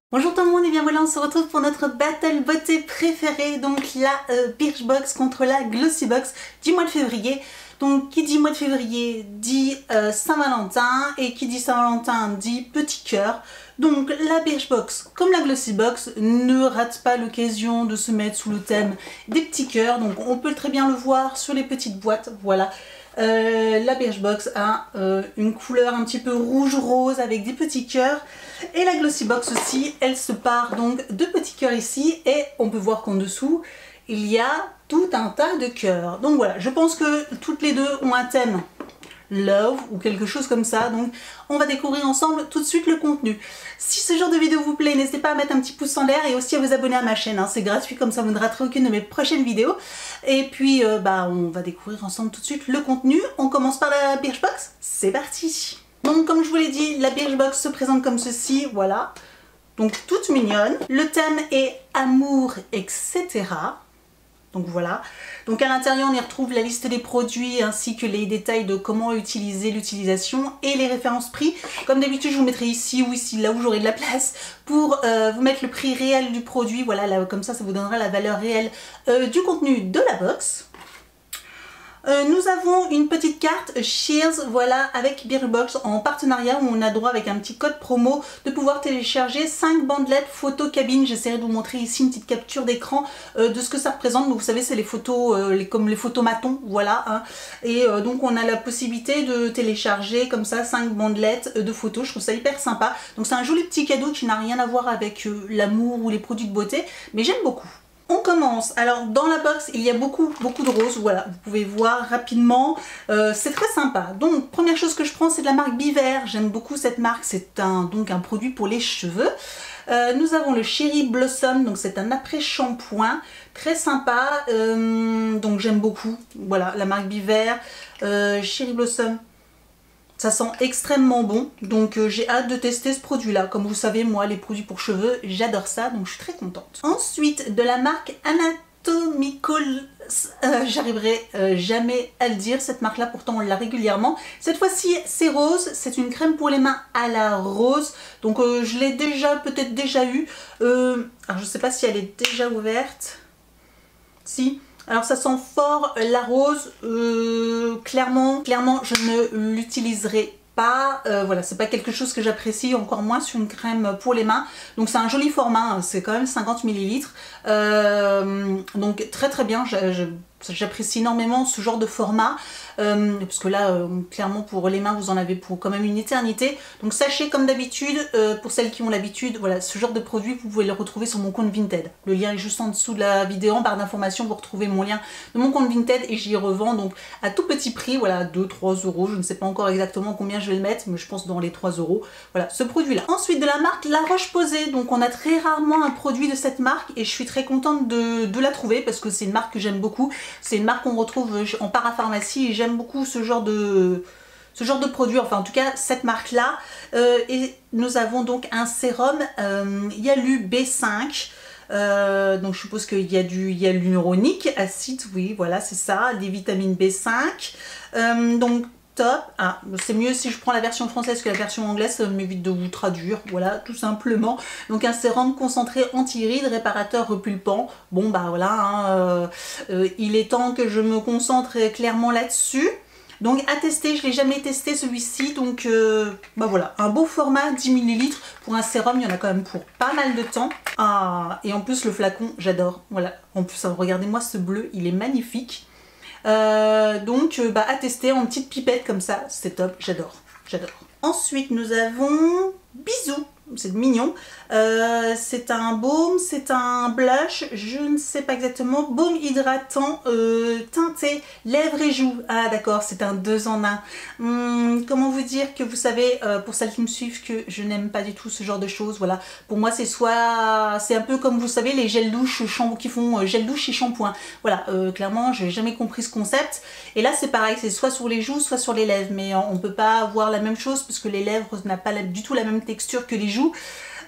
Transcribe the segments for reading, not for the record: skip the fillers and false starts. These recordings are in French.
Bonjour tout le monde et bien voilà, on se retrouve pour notre battle beauté préférée, donc la Birchbox contre la Glossybox du mois de février. Donc qui dit mois de février dit Saint-Valentin, et qui dit Saint-Valentin dit petit cœur. Donc la Birchbox comme la Glossybox ne rate pas l'occasion de se mettre sous le thème des petits cœurs. Donc on peut très bien le voir sur les petites boîtes, voilà. La Birchbox a une couleur un petit peu rouge-rose avec des petits cœurs. Et la Glossybox aussi, elle se part donc de petits cœurs ici. Et on peut voir qu'en dessous, il y a tout un tas de cœurs. Donc voilà, je pense que toutes les deux ont un thème love ou quelque chose comme ça. Donc on va découvrir ensemble tout de suite le contenu. Si ce genre de vidéo vous plaît, n'hésitez pas à mettre un petit pouce en l'air et aussi à vous abonner à ma chaîne, hein. C'est gratuit, comme ça vous ne raterez aucune de mes prochaines vidéos. Et puis on va découvrir ensemble tout de suite le contenu. On commence par la Birchbox, c'est parti. Donc comme je vous l'ai dit, la Birchbox se présente comme ceci, voilà. Donc toute mignonne. Le thème est amour, etc. Donc voilà. Donc à l'intérieur on y retrouve la liste des produits ainsi que les détails de comment utiliser l'utilisation et les références prix. Comme d'habitude je vous mettrai ici ou ici, là où j'aurai de la place, pour vous mettre le prix réel du produit. Voilà, là, comme ça vous donnera la valeur réelle du contenu de la box. Nous avons une petite carte Cheers, voilà, avec Birchbox en partenariat, où on a droit avec un petit code promo de pouvoir télécharger 5 bandelettes photo cabine. J'essaierai de vous montrer ici une petite capture d'écran de ce que ça représente. Donc vous savez, c'est les photos comme les photomatons, voilà, hein. Et donc on a la possibilité de télécharger comme ça 5 bandelettes de photos. Je trouve ça hyper sympa. Donc c'est un joli petit cadeau qui n'a rien à voir avec l'amour ou les produits de beauté, mais j'aime beaucoup. On commence. Alors dans la box il y a beaucoup de roses, voilà, vous pouvez voir rapidement, c'est très sympa. Donc première chose que je prends, c'est de la marque Biver. J'aime beaucoup cette marque, c'est donc un produit pour les cheveux. Nous avons le Cherry Blossom, donc c'est un après-shampoing très sympa, donc j'aime beaucoup, voilà, la marque Biver. Cherry Blossom, ça sent extrêmement bon, donc j'ai hâte de tester ce produit-là. Comme vous savez, moi, les produits pour cheveux, j'adore ça, donc je suis très contente. Ensuite, de la marque Anatomicals, j'arriverai jamais à le dire, cette marque-là, pourtant on l'a régulièrement. Cette fois-ci, c'est rose, c'est une crème pour les mains à la rose, donc je l'ai peut-être déjà eu. Alors je sais pas si elle est déjà ouverte. Si. Alors ça sent fort la rose, clairement je ne l'utiliserai pas, voilà, c'est pas quelque chose que j'apprécie, encore moins sur une crème pour les mains. Donc c'est un joli format, hein, c'est quand même 50 ml, donc très bien, j'apprécie énormément ce genre de format, parce que là clairement pour les mains vous en avez pour quand même une éternité. Donc sachez, comme d'habitude, pour celles qui ont l'habitude, voilà, ce genre de produit vous pouvez le retrouver sur mon compte Vinted. Le lien est juste en dessous de la vidéo, en barre d'informations vous retrouvez mon lien de mon compte Vinted, et j'y revends donc à tout petit prix, voilà, 2-3 euros, je ne sais pas encore exactement combien je vais le mettre, mais je pense dans les 3 euros, voilà, ce produit là. Ensuite, de la marque La Roche-Posay, donc on a très rarement un produit de cette marque et je suis très contente de la trouver parce que c'est une marque que j'aime beaucoup. C'est une marque qu'on retrouve en parapharmacie et j'aime beaucoup ce genre de produit, enfin en tout cas cette marque là. Et nous avons donc un sérum Yalu B5, donc je suppose qu'il y a du hyaluronique acide, oui voilà c'est ça, des vitamines B5, donc top. Ah, c'est mieux si je prends la version française que la version anglaise, ça m'évite de vous traduire, voilà, tout simplement. Donc un sérum concentré anti-rides, réparateur repulpant. Bon bah voilà, hein, il est temps que je me concentre clairement là-dessus. Donc à tester, je ne l'ai jamais testé celui-ci, donc bah voilà, un beau format, 10 ml pour un sérum, il y en a quand même pour pas mal de temps. Ah, et en plus le flacon, j'adore, voilà, en plus regardez-moi ce bleu, il est magnifique. Donc à tester en petite pipette comme ça, c'est top, j'adore. Ensuite nous avons Bisous, c'est mignon, c'est un baume, c'est un blush, je ne sais pas exactement, baume hydratant teinté lèvres et joues. Ah d'accord, c'est un 2 en 1. Comment vous dire que vous savez, pour celles qui me suivent, que je n'aime pas du tout ce genre de choses, voilà. Pour moi c'est un peu comme vous savez les gels douche qui font gel douche et shampoing, voilà, clairement j'ai jamais compris ce concept. Et là c'est pareil, c'est soit sur les joues soit sur les lèvres, mais on peut pas avoir la même chose parce que les lèvres n'a pas du tout la même texture que les joues.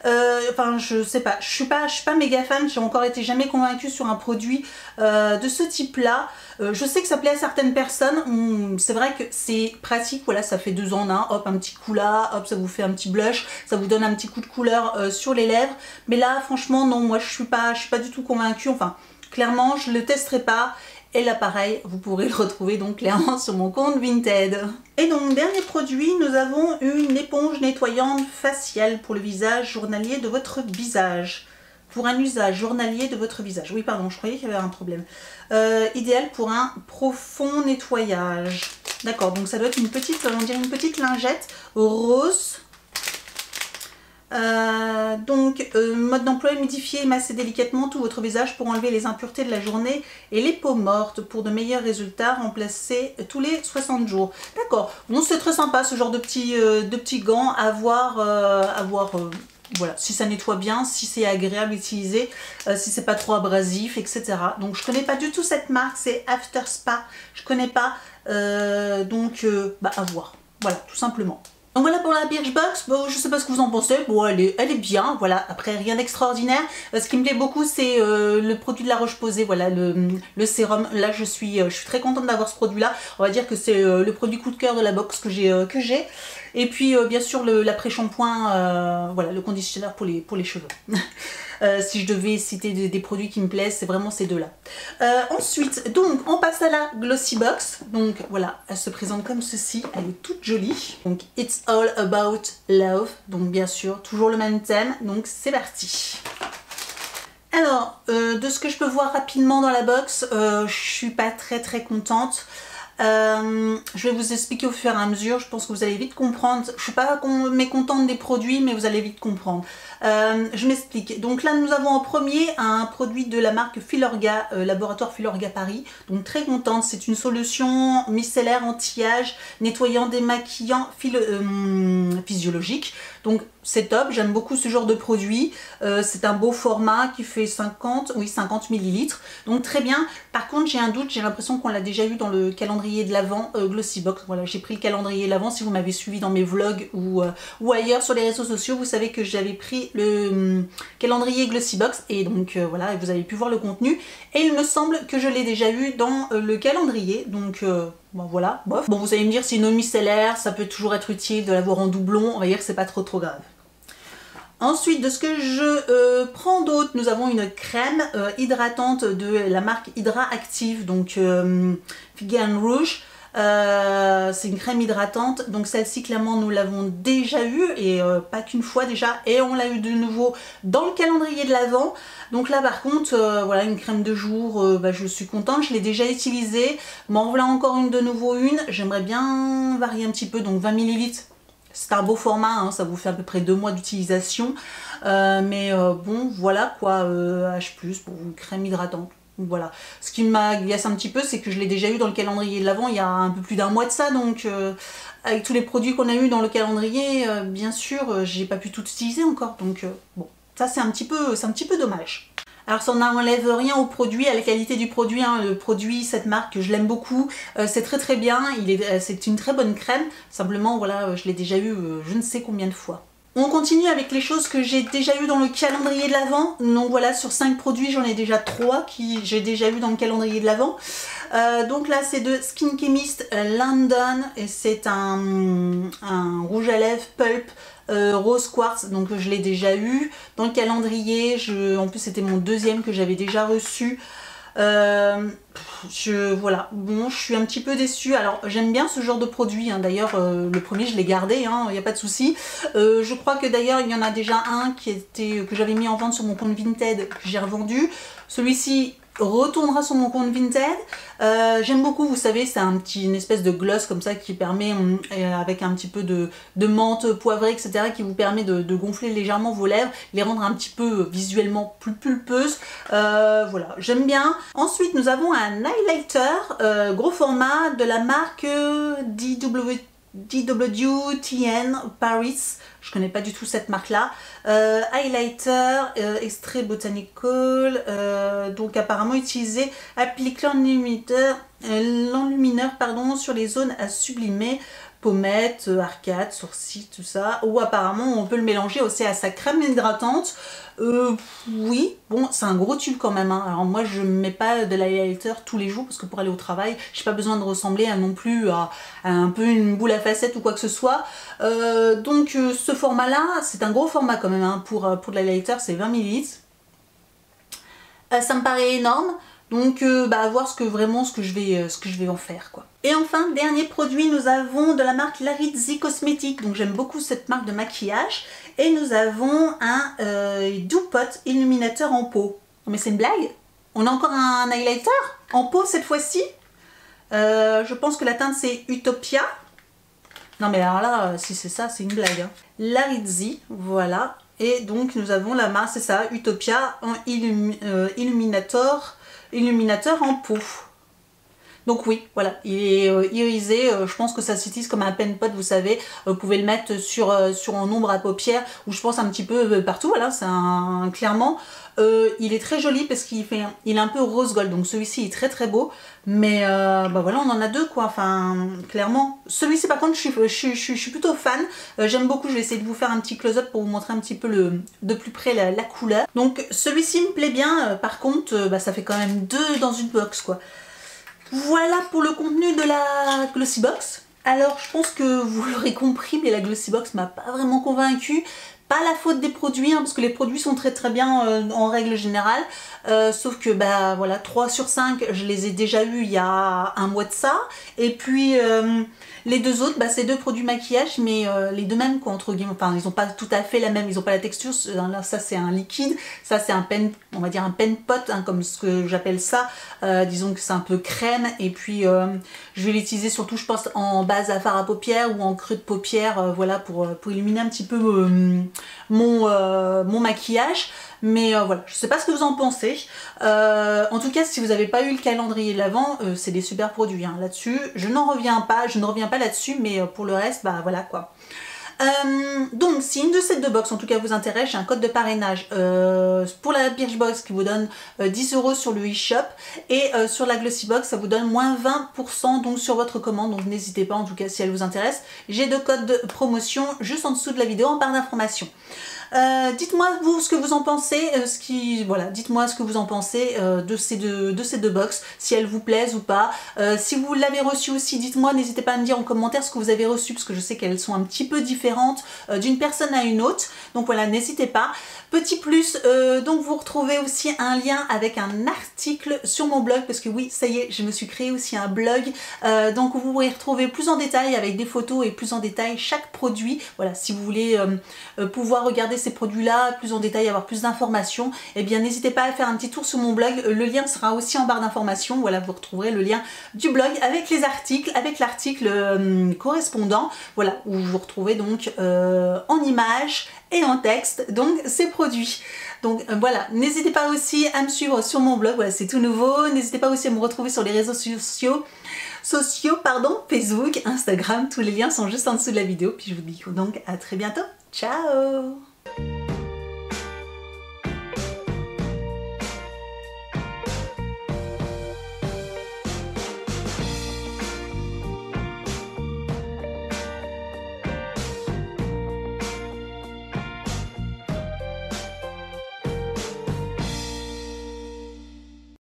Enfin, je sais pas, je suis pas méga fan, j'ai encore été jamais convaincue sur un produit de ce type-là. Je sais que ça plaît à certaines personnes, c'est vrai que c'est pratique, voilà, ça fait 2 en 1, hop, un petit coup là, hop, ça vous fait un petit blush, ça vous donne un petit coup de couleur sur les lèvres. Mais là, franchement, non, moi je suis pas du tout convaincue, enfin, clairement, je le testerai pas. Et là pareil, vous pourrez le retrouver donc clairement sur mon compte Vinted. Et donc dernier produit, nous avons une éponge nettoyante faciale pour le visage journalier de votre visage. Pour un usage journalier de votre visage. Oui pardon, je croyais qu'il y avait un problème. Idéal pour un profond nettoyage. D'accord, donc ça doit être une petite, on dirait une petite lingette rose. Mode d'emploi, humidifier et masser délicatement tout votre visage pour enlever les impuretés de la journée et les peaux mortes. Pour de meilleurs résultats, remplacez tous les 60 jours. D'accord, bon c'est très sympa ce genre de petits gants à voir, voilà, si ça nettoie bien, si c'est agréable à utiliser, si c'est pas trop abrasif, etc. Donc je connais pas du tout cette marque, c'est After Spa, je connais pas, à voir, voilà, tout simplement. Donc voilà pour la Birchbox, bon, je sais pas ce que vous en pensez, bon elle est bien, voilà, après rien d'extraordinaire. Ce qui me plaît beaucoup c'est le produit de la Roche-Posay, voilà, le sérum. Là je suis très contente d'avoir ce produit là, on va dire que c'est le produit coup de cœur de la box que j'ai. Et puis bien sûr l'après-shampoing, voilà, le conditionneur pour les cheveux. Si je devais citer des produits qui me plaisent, c'est vraiment ces deux-là. Ensuite, donc, on passe à la Glossy Box. Donc, voilà, elle se présente comme ceci. Elle est toute jolie. Donc, It's All About Love. Donc, bien sûr, toujours le même thème. Donc, c'est parti. Alors, de ce que je peux voir rapidement dans la box, je suis pas très contente. Je vais vous expliquer au fur et à mesure, je pense que vous allez vite comprendre. Je suis pas mécontente des produits, mais vous allez vite comprendre. Je m'explique. Donc là, nous avons en premier un produit de la marque Filorga, laboratoire Filorga Paris. Donc très contente, c'est une solution micellaire anti-âge, nettoyant, démaquillant, physiologique. Donc c'est top, j'aime beaucoup ce genre de produit. C'est un beau format qui fait 50 ml. Donc très bien. Par contre, j'ai un doute, j'ai l'impression qu'on l'a déjà eu dans le calendrier de l'Avent Glossy Box. Voilà, j'ai pris le calendrier de l'Avent. Si vous m'avez suivi dans mes vlogs ou ailleurs sur les réseaux sociaux, vous savez que j'avais pris le calendrier Glossy Box. Et donc voilà, vous avez pu voir le contenu. Et il me semble que je l'ai déjà eu dans le calendrier. Donc bon voilà, bof. Bon, vous allez me dire c'est une eau micellaire, ça peut toujours être utile de l'avoir en doublon, on va dire que c'est pas trop grave. Ensuite, de ce que je prends d'autre, nous avons une crème hydratante de la marque Hydra Active, donc Vegan Rouge. C'est une crème hydratante, donc celle-ci clairement nous l'avons déjà eue et pas qu'une fois déjà, et on l'a eu de nouveau dans le calendrier de l'Avent. Donc là par contre voilà, une crème de jour, je suis contente, je l'ai déjà utilisée, m'en voilà encore une de nouveau, j'aimerais bien varier un petit peu, donc 20 ml. C'est un beau format, hein, ça vous fait à peu près 2 mois d'utilisation, bon voilà quoi, H+, pour une crème hydratante. Voilà. Ce qui m'agace un petit peu, c'est que je l'ai déjà eu dans le calendrier de l'Avent il y a un peu plus d'un mois de ça, donc avec tous les produits qu'on a eu dans le calendrier, bien sûr, j'ai pas pu tout utiliser encore, donc bon, ça c'est un petit peu dommage. Alors ça n'enlève rien au produit, à la qualité du produit, hein. Le produit, cette marque, je l'aime beaucoup, c'est très bien, c'est une très bonne crème, simplement voilà, je l'ai déjà eu je ne sais combien de fois. On continue avec les choses que j'ai déjà eu dans le calendrier de l'Avent. Donc voilà, sur 5 produits, j'en ai déjà 3 qui j'ai déjà eu dans le calendrier de l'Avent. Donc là, c'est de Skin Chemist London et c'est un rouge à lèvres pulp rose quartz, donc je l'ai déjà eu dans le calendrier. En plus, c'était mon deuxième que j'avais déjà reçu. Voilà, bon, je suis un petit peu déçue. Alors j'aime bien ce genre de produit, hein. D'ailleurs le premier je l'ai gardé, il n'y a pas de souci. Je crois que d'ailleurs il y en a déjà un que j'avais mis en vente sur mon compte Vinted, que j'ai revendu. Celui-ci retournera sur mon compte Vinted. J'aime beaucoup, vous savez, c'est une espèce de gloss comme ça qui permet, avec un petit peu de menthe poivrée, etc., qui vous permet de gonfler légèrement vos lèvres, les rendre un petit peu visuellement plus pulpeuses. Voilà, j'aime bien. Ensuite, nous avons un highlighter gros format de la marque DWTN Paris. Je connais pas du tout cette marque-là. Highlighter, extrait botanical, donc apparemment utilisé, applique l'enlumineur pardon, sur les zones à sublimer, pommettes, arcades, sourcils, tout ça. Ou apparemment on peut le mélanger aussi à sa crème hydratante. Oui, bon, c'est un gros tube quand même, hein. Alors moi je ne mets pas de l'highlighter tous les jours parce que pour aller au travail, j'ai pas besoin de ressembler non plus à un peu une boule à facettes ou quoi que ce soit. Donc ce format-là, c'est un gros format quand même, hein. Pour de l'highlighter, c'est 20 ml. Ça me paraît énorme. Donc à voir ce que je vais en faire, quoi. Et enfin, dernier produit, nous avons de la marque Larizzi Cosmetics. Donc j'aime beaucoup cette marque de maquillage. Et nous avons un Dew Pot illuminateur en peau. Mais c'est une blague? On a encore un highlighter en peau cette fois-ci. Je pense que la teinte c'est Utopia. Non mais alors là, si c'est ça, c'est une blague, hein. Larizzi, voilà. Et donc nous avons la marque, c'est ça, Utopia en illuminateur en peau. Donc oui, voilà, il est irisé, je pense que ça s'utilise comme un pen pot, vous savez, vous pouvez le mettre sur un ombre à paupières, ou je pense un petit peu partout, voilà, c'est clairement, il est très joli parce qu'il est un peu rose gold, donc celui-ci est très très beau, mais voilà, on en a deux quoi, enfin, clairement. Celui-ci par contre, je suis plutôt fan, j'aime beaucoup, je vais essayer de vous faire un petit close-up pour vous montrer un petit peu de plus près la couleur. Donc celui-ci me plaît bien, par contre, ça fait quand même deux dans une box quoi. Voilà pour le contenu de la Glossy Box. Alors je pense que vous l'aurez compris, mais la Glossy Box m'a pas vraiment convaincue. Pas la faute des produits, hein, parce que les produits sont très très bien en règle générale. Sauf que voilà, 3 sur 5, je les ai déjà eus il y a un mois de ça. Et puis les deux autres, c'est deux produits maquillage, mais les deux mêmes quoi, entre guillemets. Enfin, ils n'ont pas tout à fait la même, ils n'ont pas la texture. Là, ça c'est un liquide, ça c'est un pen, on va dire un pen pot, hein, comme ce que j'appelle ça. Disons que c'est un peu crème. Et puis je vais l'utiliser surtout, je pense, en base à fard à paupières ou en creux de paupières, voilà, pour illuminer un petit peu mon maquillage. Mais voilà, je sais pas ce que vous en pensez. En tout cas, si vous n'avez pas eu le calendrier de l'Avent, c'est des super produits, hein. Là-dessus, je ne reviens pas là-dessus, mais pour le reste, voilà quoi. Donc si une de ces deux box en tout cas vous intéresse, j'ai un code de parrainage pour la Birchbox qui vous donne 10 € sur le e-shop, et sur la Glossy Box ça vous donne moins 20% donc sur votre commande, donc n'hésitez pas en tout cas si elle vous intéresse. J'ai deux codes de promotion juste en dessous de la vidéo en barre d'informations. Dites-moi vous ce que vous en pensez, dites-moi ce que vous en pensez de ces deux box, si elles vous plaisent ou pas. Si vous l'avez reçu aussi, dites-moi, n'hésitez pas à me dire en commentaire ce que vous avez reçu, parce que je sais qu'elles sont un petit peu différentes d'une personne à une autre. Donc voilà, n'hésitez pas. Petit plus, donc vous retrouvez aussi un lien avec un article sur mon blog, parce que oui, ça y est, je me suis créé aussi un blog. Donc vous pourrez retrouver plus en détail avec des photos et plus en détail chaque produit. Voilà, si vous voulez pouvoir regarder ces produits-là plus en détail, avoir plus d'informations, eh bien n'hésitez pas à faire un petit tour sur mon blog. Le lien sera aussi en barre d'informations. Voilà, vous retrouverez le lien du blog avec les articles, avec l'article correspondant. Voilà, où vous retrouvez donc en images et en texte donc ces produits. Donc voilà, n'hésitez pas aussi à me suivre sur mon blog, voilà, c'est tout nouveau. N'hésitez pas aussi à me retrouver sur les réseaux sociaux, Facebook, Instagram, tous les liens sont juste en dessous de la vidéo. Puis je vous dis donc à très bientôt. Ciao!